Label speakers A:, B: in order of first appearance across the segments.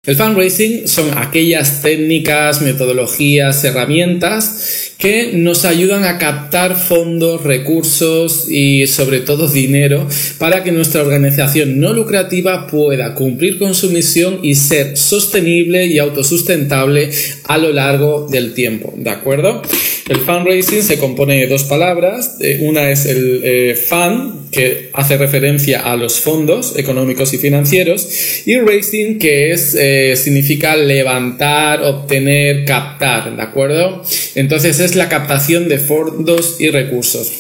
A: El fundraising son aquellas técnicas, metodologías, herramientas que nos ayudan a captar fondos, recursos y sobre todo dinero para que nuestra organización no lucrativa pueda cumplir con su misión y ser sostenible y autosustentable a lo largo del tiempo, ¿de acuerdo? El fundraising se compone de dos palabras, una es el fund, que hace referencia a los fondos económicos y financieros, y raising, que significa levantar, obtener, captar, ¿de acuerdo? Entonces es la captación de fondos y recursos.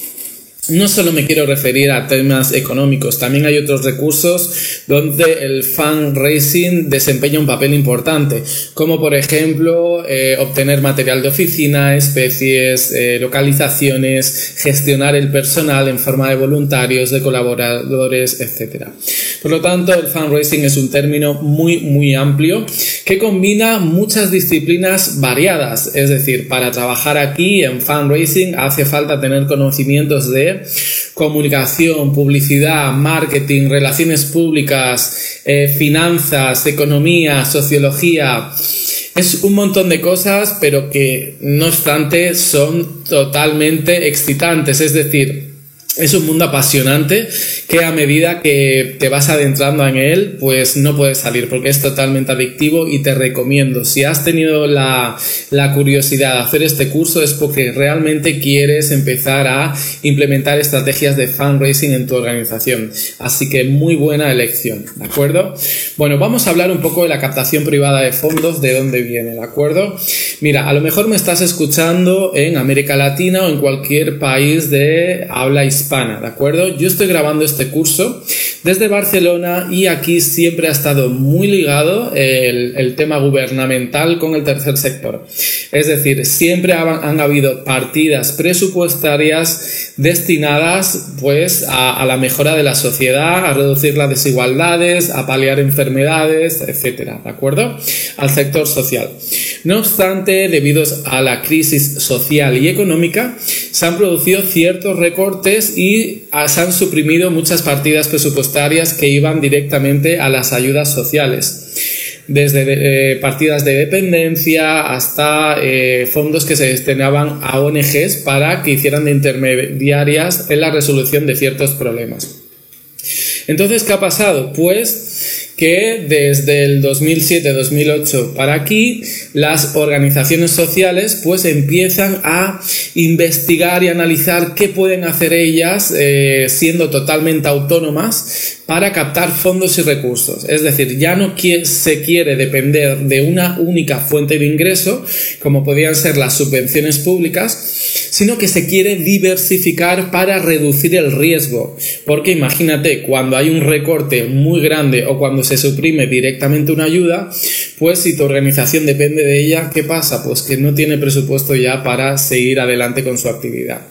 A: No solo me quiero referir a temas económicos, también hay otros recursos donde el fundraising desempeña un papel importante, como por ejemplo obtener material de oficina, especies, localizaciones, gestionar el personal en forma de voluntarios, de colaboradores, etc. Por lo tanto, el fundraising es un término muy amplio que combina muchas disciplinas variadas, es decir, para trabajar aquí en fundraising hace falta tener conocimientos de comunicación, publicidad, marketing, relaciones públicas, finanzas, economía, sociología. Es un montón de cosas, pero que no obstante son totalmente excitantes, es decir, es un mundo apasionante que a medida que te vas adentrando en él, pues no puedes salir porque es totalmente adictivo y te recomiendo. Si has tenido la curiosidad de hacer este curso es porque realmente quieres empezar a implementar estrategias de fundraising en tu organización. Así que muy buena elección, ¿de acuerdo? Bueno, vamos a hablar un poco de la captación privada de fondos, de dónde viene, ¿de acuerdo? Mira, a lo mejor me estás escuchando en América Latina o en cualquier país de habla hispana, ¿de acuerdo? Yo estoy grabando este curso desde Barcelona y aquí siempre ha estado muy ligado el tema gubernamental con el tercer sector. Es decir, siempre han habido partidas presupuestarias destinadas pues a la mejora de la sociedad, a reducir las desigualdades, a paliar enfermedades, etcétera, ¿de acuerdo? Al sector social. No obstante, debido a la crisis social y económica, se han producido ciertos recortes y se han suprimido muchas partidas presupuestarias que iban directamente a las ayudas sociales, desde partidas de dependencia hasta fondos que se destinaban a ONGs para que hicieran de intermediarias en la resolución de ciertos problemas. Entonces, ¿qué ha pasado? Pues que desde el 2007-2008 para aquí las organizaciones sociales pues empiezan a investigar y analizar qué pueden hacer ellas siendo totalmente autónomas para captar fondos y recursos. Es decir, ya no se quiere depender de una única fuente de ingreso, como podían ser las subvenciones públicas, sino que se quiere diversificar para reducir el riesgo. Porque imagínate, cuando hay un recorte muy grande o cuando se suprime directamente una ayuda, pues si tu organización depende de ella, ¿qué pasa? Pues que no tiene presupuesto ya para seguir adelante con su actividad.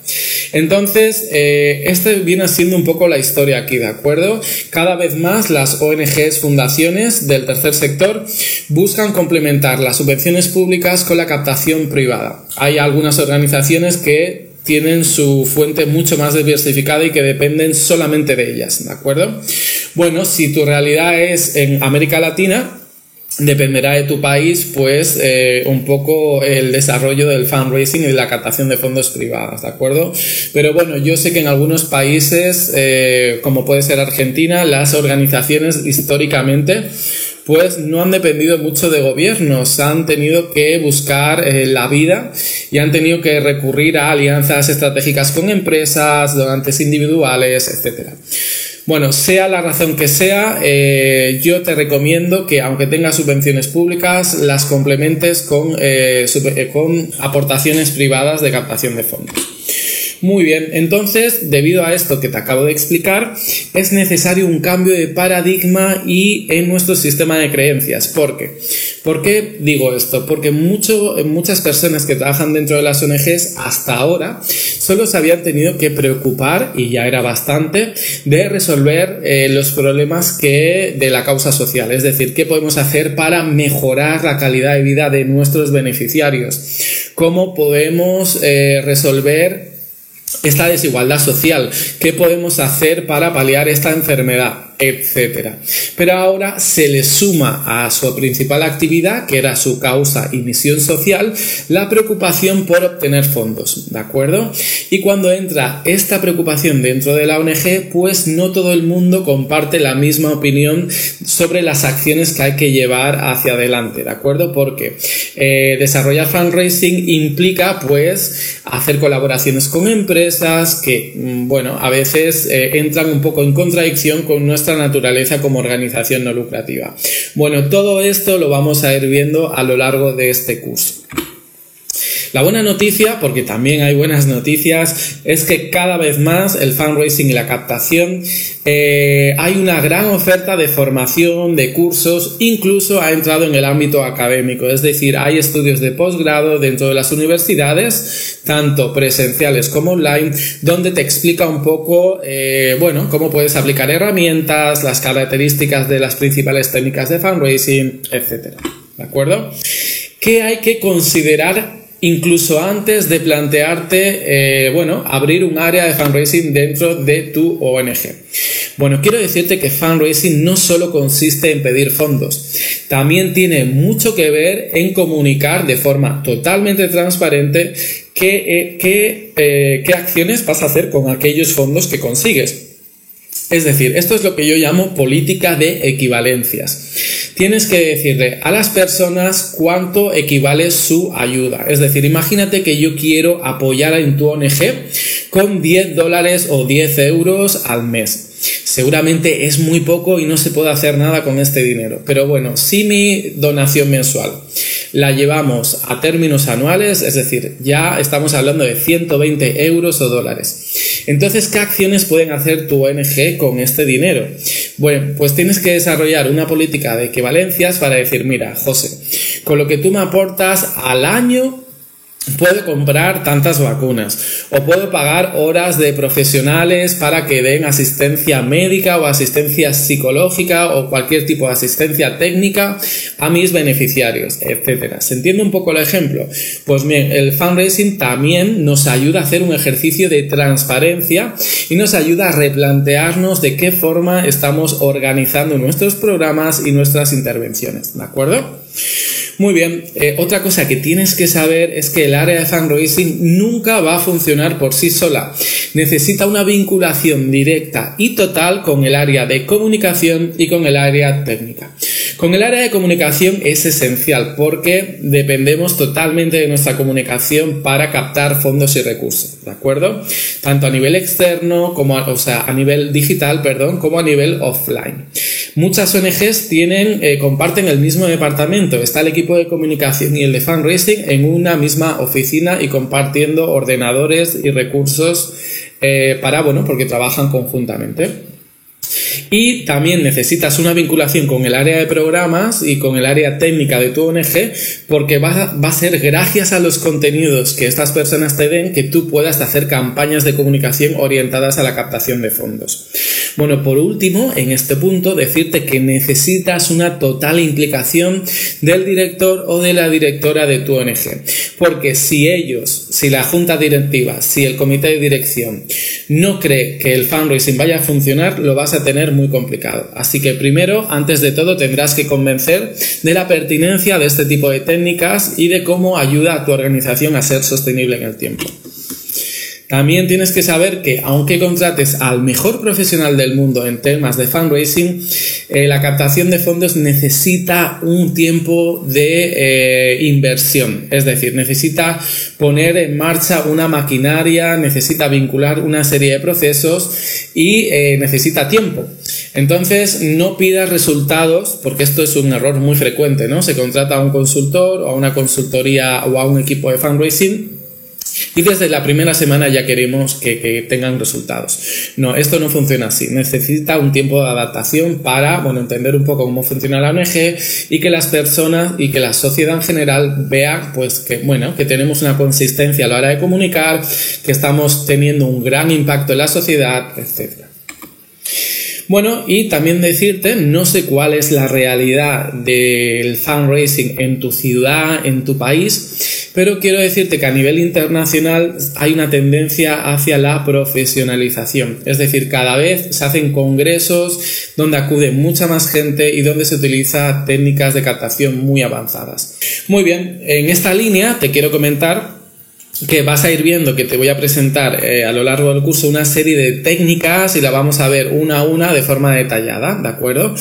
A: Entonces, este viene siendo un poco la historia aquí, ¿de acuerdo? Cada vez más las ONGs, fundaciones del tercer sector buscan complementar las subvenciones públicas con la captación privada. Hay algunas organizaciones que tienen su fuente mucho más diversificada y que dependen solamente de ellas, ¿de acuerdo? Bueno, si tu realidad es en América Latina, dependerá de tu país, pues, un poco el desarrollo del fundraising y de la captación de fondos privados, ¿de acuerdo? Pero bueno, yo sé que en algunos países, como puede ser Argentina, las organizaciones históricamente pues no han dependido mucho de gobiernos, han tenido que buscar la vida y han tenido que recurrir a alianzas estratégicas con empresas, donantes individuales, etcétera. Bueno, sea la razón que sea, yo te recomiendo que aunque tengas subvenciones públicas, las complementes con aportaciones privadas de captación de fondos. Muy bien, entonces, debido a esto que te acabo de explicar, es necesario un cambio de paradigma y en nuestro sistema de creencias. ¿Por qué? ¿Por qué digo esto? Porque muchas personas que trabajan dentro de las ONGs hasta ahora solo se habían tenido que preocupar, y ya era bastante, de resolver los problemas de la causa social. Es decir, ¿qué podemos hacer para mejorar la calidad de vida de nuestros beneficiarios? ¿Cómo podemos resolver esta desigualdad social? ¿Qué podemos hacer para paliar esta enfermedad? etcétera. Pero ahora se le suma a su principal actividad, que era su causa y misión social, la preocupación por obtener fondos, ¿de acuerdo? Y cuando entra esta preocupación dentro de la ONG, pues no todo el mundo comparte la misma opinión sobre las acciones que hay que llevar hacia adelante, ¿de acuerdo? Porque desarrollar fundraising implica pues hacer colaboraciones con empresas que, bueno, a veces entran un poco en contradicción con nuestra naturaleza como organización no lucrativa. Bueno, todo esto lo vamos a ir viendo a lo largo de este curso. La buena noticia, porque también hay buenas noticias, es que cada vez más el fundraising y la captación hay una gran oferta de formación, de cursos, incluso ha entrado en el ámbito académico, es decir, hay estudios de posgrado dentro de las universidades, tanto presenciales como online, donde te explica un poco, bueno, cómo puedes aplicar herramientas, las características de las principales técnicas de fundraising, etcétera. ¿De acuerdo? ¿Qué hay que considerar incluso antes de plantearte, bueno, abrir un área de fundraising dentro de tu ONG? Bueno, quiero decirte que fundraising no solo consiste en pedir fondos, también tiene mucho que ver en comunicar de forma totalmente transparente qué acciones vas a hacer con aquellos fondos que consigues. Es decir, esto es lo que yo llamo política de equivalencias. Tienes que decirle a las personas cuánto equivale su ayuda. Es decir, imagínate que yo quiero apoyar en tu ONG con $10 o 10 euros al mes. Seguramente es muy poco y no se puede hacer nada con este dinero. Pero bueno, si mi donación mensual la llevamos a términos anuales, es decir, ya estamos hablando de 120 euros o dólares. Entonces, ¿qué acciones pueden hacer tu ONG con este dinero? Bueno, pues tienes que desarrollar una política de equivalencias para decir, mira, José, con lo que tú me aportas al año, puedo comprar tantas vacunas o puedo pagar horas de profesionales para que den asistencia médica o asistencia psicológica o cualquier tipo de asistencia técnica a mis beneficiarios, etcétera. ¿Se entiende un poco el ejemplo? Pues bien, el fundraising también nos ayuda a hacer un ejercicio de transparencia y nos ayuda a replantearnos de qué forma estamos organizando nuestros programas y nuestras intervenciones, ¿de acuerdo? Muy bien, otra cosa que tienes que saber es que el área de fundraising nunca va a funcionar por sí sola. Necesita una vinculación directa y total con el área de comunicación y con el área técnica. Con el área de comunicación es esencial porque dependemos totalmente de nuestra comunicación para captar fondos y recursos, ¿de acuerdo? Tanto a nivel externo como a nivel digital, como a nivel offline. Muchas ONGs comparten el mismo departamento. Está el equipo de comunicación y el de fundraising en una misma oficina y compartiendo ordenadores y recursos porque trabajan conjuntamente. Y también necesitas una vinculación con el área de programas y con el área técnica de tu ONG, porque va a ser gracias a los contenidos que estas personas te den que tú puedas hacer campañas de comunicación orientadas a la captación de fondos. Bueno, por último, en este punto, decirte que necesitas una total implicación del director o de la directora de tu ONG, porque si la junta directiva, si el comité de dirección no cree que el fundraising vaya a funcionar, lo vas a tener muy complicado. Así que primero, antes de todo, tendrás que convencer de la pertinencia de este tipo de técnicas y de cómo ayuda a tu organización a ser sostenible en el tiempo. También tienes que saber que aunque contrates al mejor profesional del mundo en temas de fundraising, la captación de fondos necesita un tiempo de inversión. Es decir, necesita poner en marcha una maquinaria, necesita vincular una serie de procesos y necesita tiempo. Entonces, no pidas resultados, porque esto es un error muy frecuente, ¿no? Se contrata a un consultor o a una consultoría o a un equipo de fundraising y desde la primera semana ya queremos que tengan resultados. No, esto no funciona así. Necesita un tiempo de adaptación para, entender un poco cómo funciona la ONG y que las personas y que la sociedad en general vea, que tenemos una consistencia a la hora de comunicar, que estamos teniendo un gran impacto en la sociedad, etc. Bueno, y también decirte, no sé cuál es la realidad del fundraising en tu ciudad, en tu país, pero quiero decirte que a nivel internacional hay una tendencia hacia la profesionalización. Es decir, cada vez se hacen congresos donde acude mucha más gente y donde se utiliza técnicas de captación muy avanzadas. Muy bien, en esta línea te quiero comentar que vas a ir viendo que te voy a presentar a lo largo del curso una serie de técnicas y la vamos a ver una a una de forma detallada, ¿de acuerdo?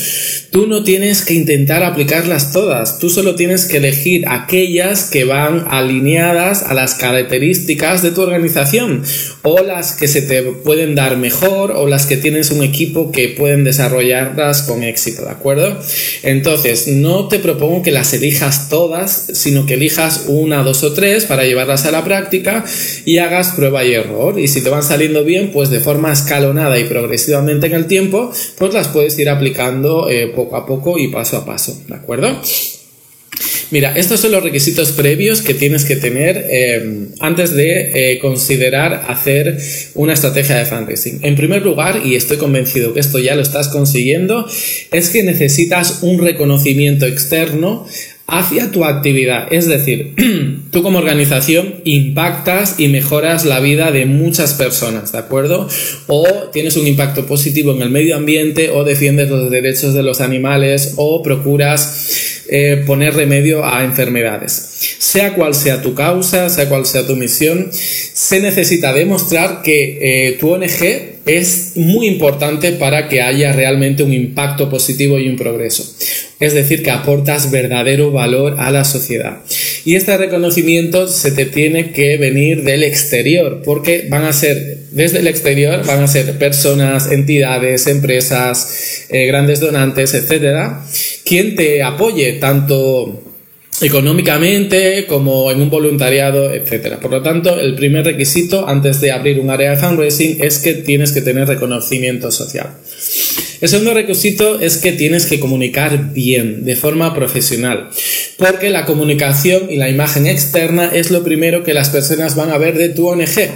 A: Tú no tienes que intentar aplicarlas todas, tú solo tienes que elegir aquellas que van alineadas a las características de tu organización o las que se te pueden dar mejor o las que tienes un equipo que pueden desarrollarlas con éxito, ¿de acuerdo? Entonces, no te propongo que las elijas todas, sino que elijas una, dos o tres para llevarlas a la práctica y hagas prueba y error, y si te van saliendo bien, pues de forma escalonada y progresivamente en el tiempo, pues las puedes ir aplicando poco a poco y paso a paso, ¿de acuerdo? Mira, estos son los requisitos previos que tienes que tener antes de considerar hacer una estrategia de fundraising. En primer lugar, y estoy convencido que esto ya lo estás consiguiendo, es que necesitas un reconocimiento externo hacia tu actividad. Es decir, tú como organización impactas y mejoras la vida de muchas personas, ¿de acuerdo? O tienes un impacto positivo en el medio ambiente, o defiendes los derechos de los animales, o procuras poner remedio a enfermedades. Sea cual sea tu causa, sea cual sea tu misión, se necesita demostrar que tu ONG es muy importante para que haya realmente un impacto positivo y un progreso. Es decir, que aportas verdadero valor a la sociedad. Y este reconocimiento se te tiene que venir del exterior, porque desde el exterior van a ser personas, entidades, empresas, grandes donantes, etcétera, quien te apoye tanto económicamente como en un voluntariado, etcétera. Por lo tanto, el primer requisito antes de abrir un área de fundraising es que tienes que tener reconocimiento social. El segundo requisito es que tienes que comunicar bien, de forma profesional, porque la comunicación y la imagen externa es lo primero que las personas van a ver de tu ONG.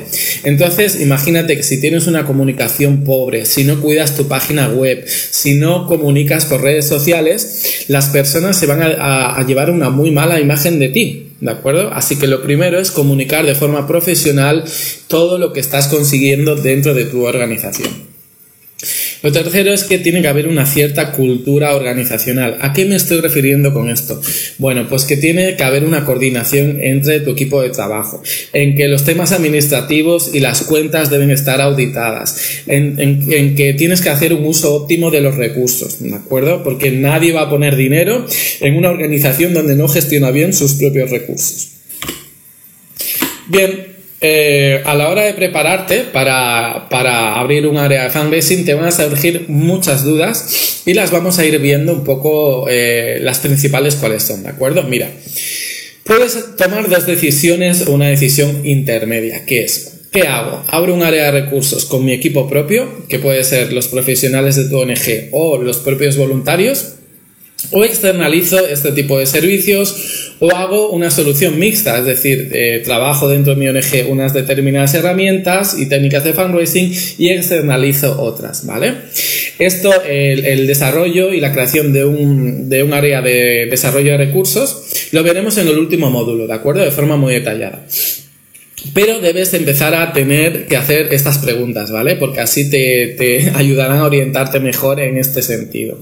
A: Entonces, imagínate que si tienes una comunicación pobre, si no cuidas tu página web, si no comunicas por redes sociales, las personas se van a llevar una muy mala imagen de ti, ¿de acuerdo? Así que lo primero es comunicar de forma profesional todo lo que estás consiguiendo dentro de tu organización. Lo tercero es que tiene que haber una cierta cultura organizacional. ¿A qué me estoy refiriendo con esto? Bueno, pues que tiene que haber una coordinación entre tu equipo de trabajo, en que los temas administrativos y las cuentas deben estar auditadas, en que tienes que hacer un uso óptimo de los recursos, ¿de acuerdo? Porque nadie va a poner dinero en una organización donde no gestiona bien sus propios recursos. Bien. A la hora de prepararte para abrir un área de fundraising te van a surgir muchas dudas y las vamos a ir viendo un poco las principales cuáles son, ¿de acuerdo? Mira, puedes tomar dos decisiones o una decisión intermedia, que es, ¿qué hago? ¿Abro un área de recursos con mi equipo propio, que puede ser los profesionales de tu ONG o los propios voluntarios? ¿O externalizo este tipo de servicios o hago una solución mixta? Es decir, trabajo dentro de mi ONG unas determinadas herramientas y técnicas de fundraising y externalizo otras, ¿vale? Esto, el desarrollo y la creación de un área de desarrollo de recursos, lo veremos en el último módulo, ¿de acuerdo? De forma muy detallada. Pero debes empezar a tener que hacer estas preguntas, ¿vale? Porque así te ayudarán a orientarte mejor en este sentido.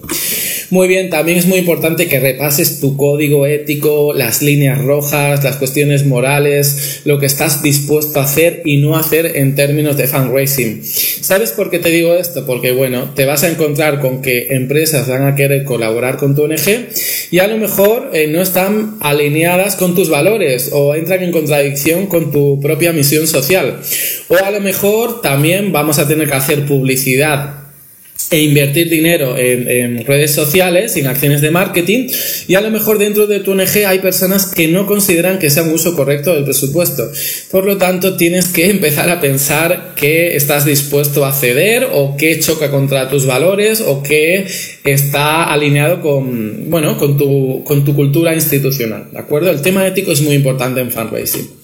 A: Muy bien, también es muy importante que repases tu código ético, las líneas rojas, las cuestiones morales, lo que estás dispuesto a hacer y no hacer en términos de fundraising. ¿Sabes por qué te digo esto? Porque, bueno, te vas a encontrar con que empresas van a querer colaborar con tu ONG y a lo mejor no están alineadas con tus valores o entran en contradicción con tu propia misión social. O a lo mejor también vamos a tener que hacer publicidad e invertir dinero en redes sociales, en acciones de marketing, y a lo mejor dentro de tu ONG hay personas que no consideran que sea un uso correcto del presupuesto. Por lo tanto, tienes que empezar a pensar qué estás dispuesto a ceder o qué choca contra tus valores o qué está alineado con tu cultura institucional, ¿de acuerdo? El tema ético es muy importante en fundraising.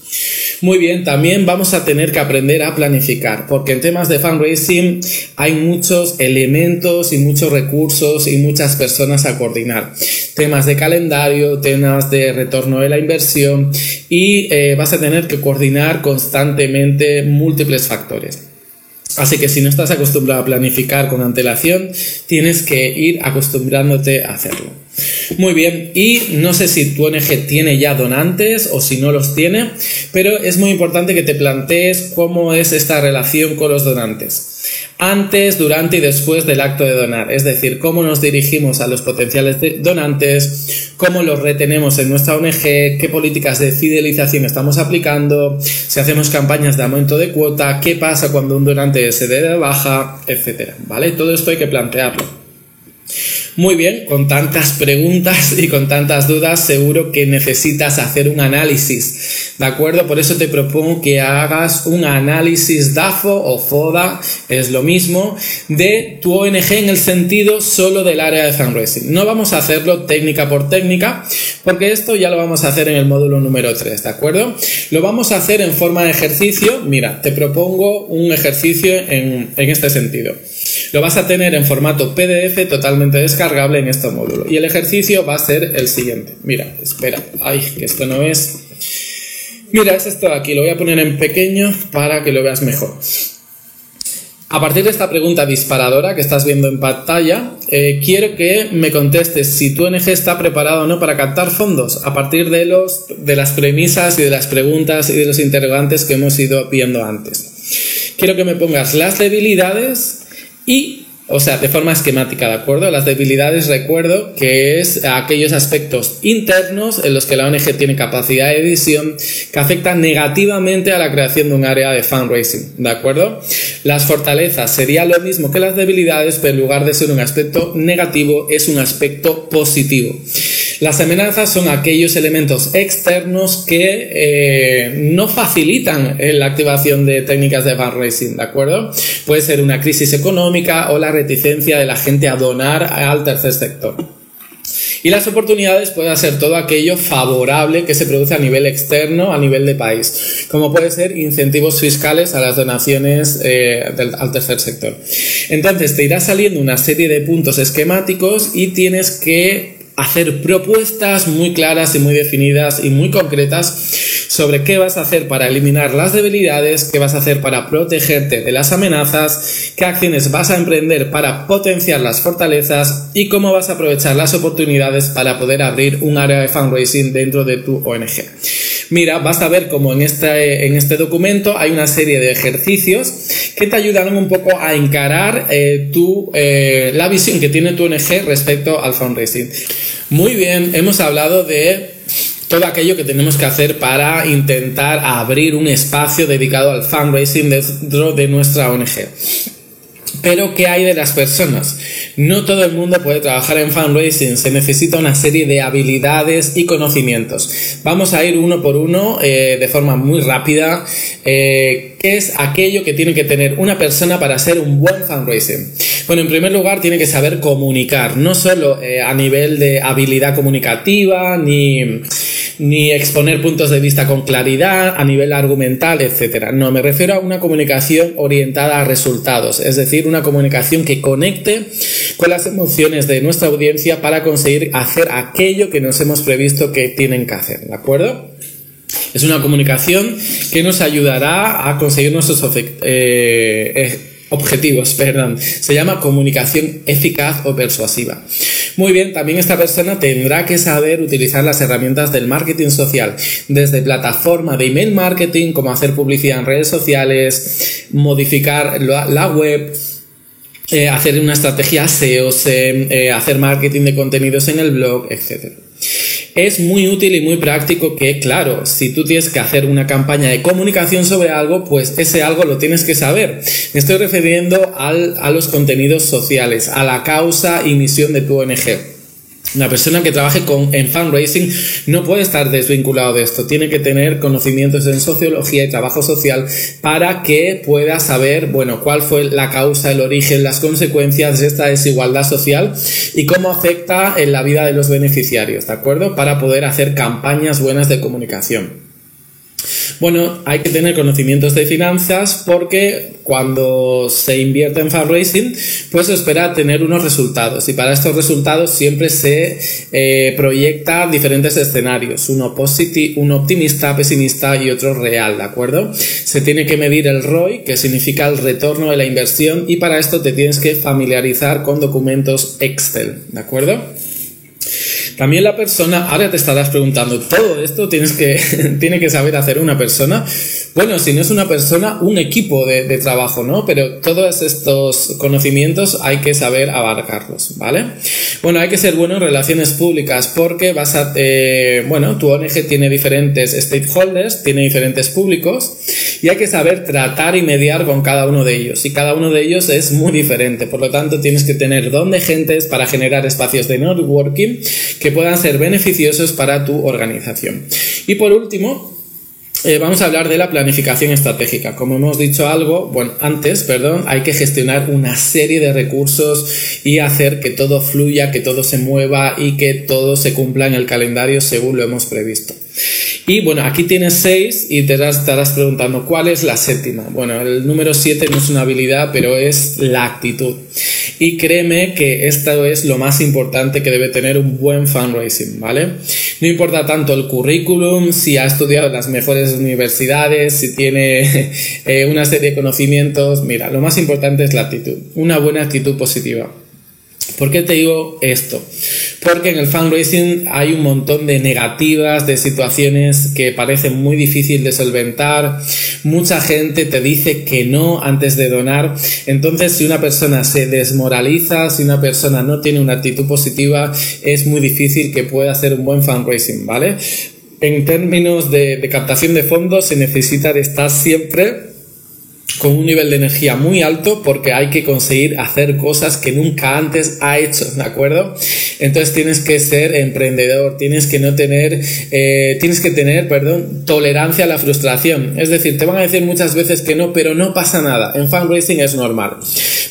A: Muy bien, también vamos a tener que aprender a planificar, porque en temas de fundraising hay muchos elementos y muchos recursos y muchas personas a coordinar. Temas de calendario, temas de retorno de la inversión y vas a tener que coordinar constantemente múltiples factores. Así que si no estás acostumbrado a planificar con antelación, tienes que ir acostumbrándote a hacerlo. Muy bien, y no sé si tu ONG tiene ya donantes o si no los tiene, pero es muy importante que te plantees cómo es esta relación con los donantes. Antes, durante y después del acto de donar, es decir, cómo nos dirigimos a los potenciales donantes, cómo los retenemos en nuestra ONG, qué políticas de fidelización estamos aplicando, si hacemos campañas de aumento de cuota, qué pasa cuando un donante se dé de baja, etcétera, ¿vale? Todo esto hay que plantearlo. Muy bien, con tantas preguntas y con tantas dudas, seguro que necesitas hacer un análisis, ¿de acuerdo? Por eso te propongo que hagas un análisis DAFO o FODA, es lo mismo, de tu ONG en el sentido solo del área de fundraising. No vamos a hacerlo técnica por técnica, porque esto ya lo vamos a hacer en el módulo número 3, ¿de acuerdo? Lo vamos a hacer en forma de ejercicio. Mira, te propongo un ejercicio en este sentido. Lo vas a tener en formato PDF totalmente descargable en este módulo. Y el ejercicio va a ser el siguiente. Mira, espera. Ay, que esto no es... Mira, es esto de aquí. Lo voy a poner en pequeño para que lo veas mejor. A partir de esta pregunta disparadora que estás viendo en pantalla, quiero que me contestes si tu ONG está preparada o no para captar fondos a partir de las premisas y de las preguntas y de los interrogantes que hemos ido viendo antes. Quiero que me pongas las debilidades y, o sea, de forma esquemática, ¿de acuerdo? Las debilidades, recuerdo que es aquellos aspectos internos en los que la ONG tiene capacidad de decisión que afectan negativamente a la creación de un área de fundraising, ¿de acuerdo? Las fortalezas sería lo mismo que las debilidades, pero en lugar de ser un aspecto negativo, es un aspecto positivo. Las amenazas son aquellos elementos externos que no facilitan la activación de técnicas de fundraising, ¿de acuerdo? Puede ser una crisis económica o la reticencia de la gente a donar al tercer sector. Y las oportunidades pueden ser todo aquello favorable que se produce a nivel externo, a nivel de país, como puede ser incentivos fiscales a las donaciones al tercer sector. Entonces te irá saliendo una serie de puntos esquemáticos y tienes que hacer propuestas muy claras y muy definidas y muy concretas sobre qué vas a hacer para eliminar las debilidades, qué vas a hacer para protegerte de las amenazas, qué acciones vas a emprender para potenciar las fortalezas y cómo vas a aprovechar las oportunidades para poder abrir un área de fundraising dentro de tu ONG. Mira, vas a ver cómo en este documento hay una serie de ejercicios que te ayudarán un poco a encarar la visión que tiene tu ONG respecto al fundraising. Muy bien, hemos hablado de todo aquello que tenemos que hacer para intentar abrir un espacio dedicado al fundraising dentro de nuestra ONG. Pero, ¿qué hay de las personas? No todo el mundo puede trabajar en fundraising, se necesita una serie de habilidades y conocimientos. Vamos a ir uno por uno de forma muy rápida. ¿Qué es aquello que tiene que tener una persona para ser un buen fundraising? Bueno, en primer lugar tiene que saber comunicar, no solo a nivel de habilidad comunicativa, ni exponer puntos de vista con claridad, a nivel argumental, etcétera. No, me refiero a una comunicación orientada a resultados, es decir, una comunicación que conecte con las emociones de nuestra audiencia para conseguir hacer aquello que nos hemos previsto que tienen que hacer, ¿de acuerdo? Es una comunicación que nos ayudará a conseguir nuestros objetivos. Se llama comunicación eficaz o persuasiva. Muy bien, también esta persona tendrá que saber utilizar las herramientas del marketing social, desde plataforma de email marketing, como hacer publicidad en redes sociales, modificar la web, hacer una estrategia SEO, hacer marketing de contenidos en el blog, etc. Es muy útil y muy práctico que, claro, si tú tienes que hacer una campaña de comunicación sobre algo, pues ese algo lo tienes que saber. Me estoy refiriendo a los contenidos sociales, a la causa y misión de tu ONG. Una persona que trabaje en fundraising no puede estar desvinculado de esto, tiene que tener conocimientos en sociología y trabajo social para que pueda saber, bueno, cuál fue la causa, el origen, las consecuencias de esta desigualdad social y cómo afecta en la vida de los beneficiarios, ¿de acuerdo? Para poder hacer campañas buenas de comunicación. Bueno, hay que tener conocimientos de finanzas porque cuando se invierte en fundraising, pues se espera tener unos resultados y para estos resultados siempre se proyecta diferentes escenarios, uno optimista, pesimista y otro real, ¿de acuerdo? Se tiene que medir el ROI, que significa el retorno de la inversión, y para esto te tienes que familiarizar con documentos Excel, ¿de acuerdo? También la persona, ahora te estarás preguntando, ¿todo esto tiene que saber hacer una persona? Bueno, si no es una persona, un equipo de trabajo, ¿no? Pero todos estos conocimientos hay que saber abarcarlos, ¿vale? Bueno, hay que ser bueno en relaciones públicas porque tu ONG tiene diferentes stakeholders, tiene diferentes públicos y hay que saber tratar y mediar con cada uno de ellos. Y cada uno de ellos es muy diferente, por lo tanto tienes que tener don de gentes para generar espacios de networking que puedan ser beneficiosos para tu organización. Y por último, vamos a hablar de la planificación estratégica. Como hemos dicho antes, hay que gestionar una serie de recursos y hacer que todo fluya, que todo se mueva y que todo se cumpla en el calendario según lo hemos previsto. Y bueno, aquí tienes 6 y te estarás preguntando ¿cuál es la séptima? Bueno, el número 7 no es una habilidad, pero es la actitud. Y créeme que esto es lo más importante que debe tener un buen fundraising, ¿vale? No importa tanto el currículum, si ha estudiado en las mejores universidades, si tiene una serie de conocimientos. Mira, lo más importante es la actitud, una buena actitud positiva. ¿Por qué te digo esto? Porque en el fundraising hay un montón de negativas, de situaciones que parecen muy difíciles de solventar. Mucha gente te dice que no antes de donar. Entonces, si una persona se desmoraliza, si una persona no tiene una actitud positiva, es muy difícil que pueda hacer un buen fundraising, ¿vale? En términos de captación de fondos, se necesita de estar siempre con un nivel de energía muy alto porque hay que conseguir hacer cosas que nunca antes ha hecho, ¿de acuerdo? Entonces tienes que ser emprendedor, tienes que tener tolerancia a la frustración. Es decir, te van a decir muchas veces que no, pero no pasa nada. En fundraising es normal.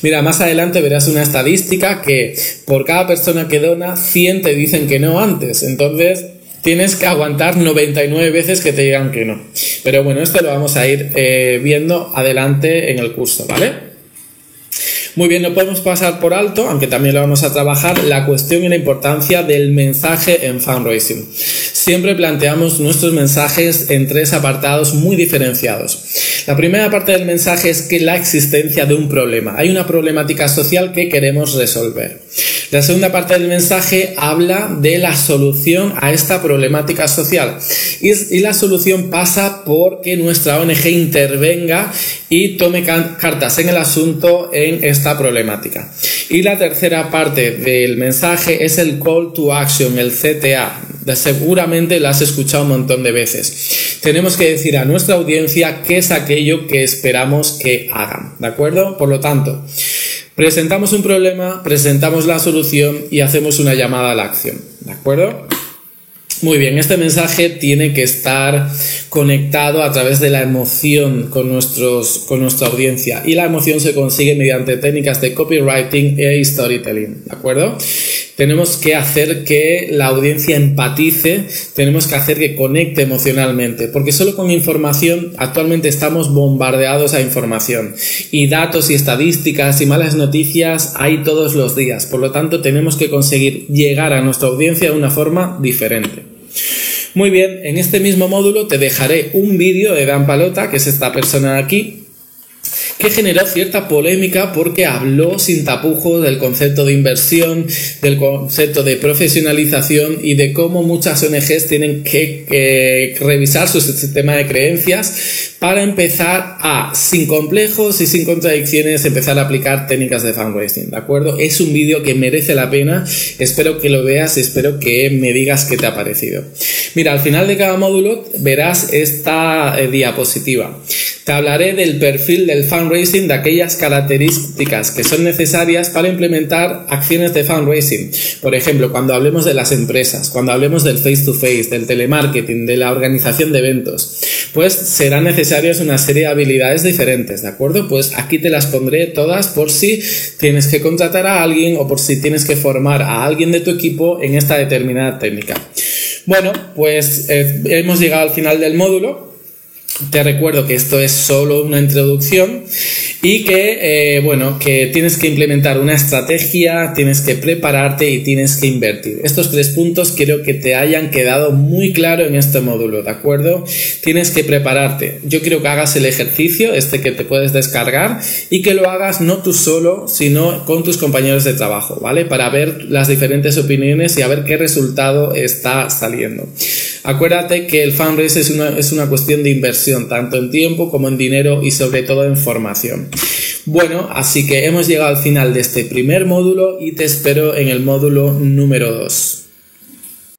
A: Mira, más adelante verás una estadística que por cada persona que dona, 100 te dicen que no antes. Entonces tienes que aguantar 99 veces que te digan que no. Pero bueno, esto lo vamos a ir viendo adelante en el curso, ¿vale? Muy bien, no podemos pasar por alto, aunque también lo vamos a trabajar, la cuestión y la importancia del mensaje en fundraising. Siempre planteamos nuestros mensajes en 3 apartados muy diferenciados. La primera parte del mensaje es que la existencia de un problema. Hay una problemática social que queremos resolver. La segunda parte del mensaje habla de la solución a esta problemática social. Y la solución pasa por que nuestra ONG intervenga y tome cartas en el asunto en esta problemática. Y la tercera parte del mensaje es el Call to Action, el CTA. Seguramente lo has escuchado un montón de veces. Tenemos que decir a nuestra audiencia qué es aquello que esperamos que hagan, ¿de acuerdo? Por lo tanto, presentamos un problema, presentamos la solución y hacemos una llamada a la acción, ¿de acuerdo? Muy bien, este mensaje tiene que estar conectado a través de la emoción con nuestra audiencia, y la emoción se consigue mediante técnicas de copywriting e storytelling, ¿de acuerdo? Tenemos que hacer que la audiencia empatice, tenemos que hacer que conecte emocionalmente, porque solo con información, actualmente estamos bombardeados a información, y datos y estadísticas y malas noticias hay todos los días. Por lo tanto, tenemos que conseguir llegar a nuestra audiencia de una forma diferente. Muy bien, en este mismo módulo te dejaré un vídeo de Dan Palota, que es esta persona de aquí, que generó cierta polémica porque habló sin tapujos del concepto de inversión, del concepto de profesionalización y de cómo muchas ONGs tienen que revisar su sistema de creencias para empezar sin complejos y sin contradicciones, empezar a aplicar técnicas de fundraising, ¿de acuerdo? Es un vídeo que merece la pena, espero que lo veas y espero que me digas qué te ha parecido. Mira, al final de cada módulo verás esta diapositiva. Te hablaré del perfil del fundraising, de aquellas características que son necesarias para implementar acciones de fundraising. Por ejemplo, cuando hablemos de las empresas, cuando hablemos del face-to-face, del telemarketing, de la organización de eventos, pues serán necesarias una serie de habilidades diferentes, ¿de acuerdo? Pues aquí te las pondré todas por si tienes que contratar a alguien o por si tienes que formar a alguien de tu equipo en esta determinada técnica. Bueno, pues hemos llegado al final del módulo. Te recuerdo que esto es solo una introducción y que, que tienes que implementar una estrategia, tienes que prepararte y tienes que invertir. Estos 3 puntos quiero que te hayan quedado muy claro en este módulo, ¿de acuerdo? Tienes que prepararte. Yo quiero que hagas el ejercicio, que te puedes descargar, y que lo hagas no tú solo, sino con tus compañeros de trabajo, ¿vale? Para ver las diferentes opiniones y a ver qué resultado está saliendo. Acuérdate que el fundraise es una cuestión de inversión, tanto en tiempo como en dinero y sobre todo en formación. Bueno, así que hemos llegado al final de este primer módulo y te espero en el módulo número 2.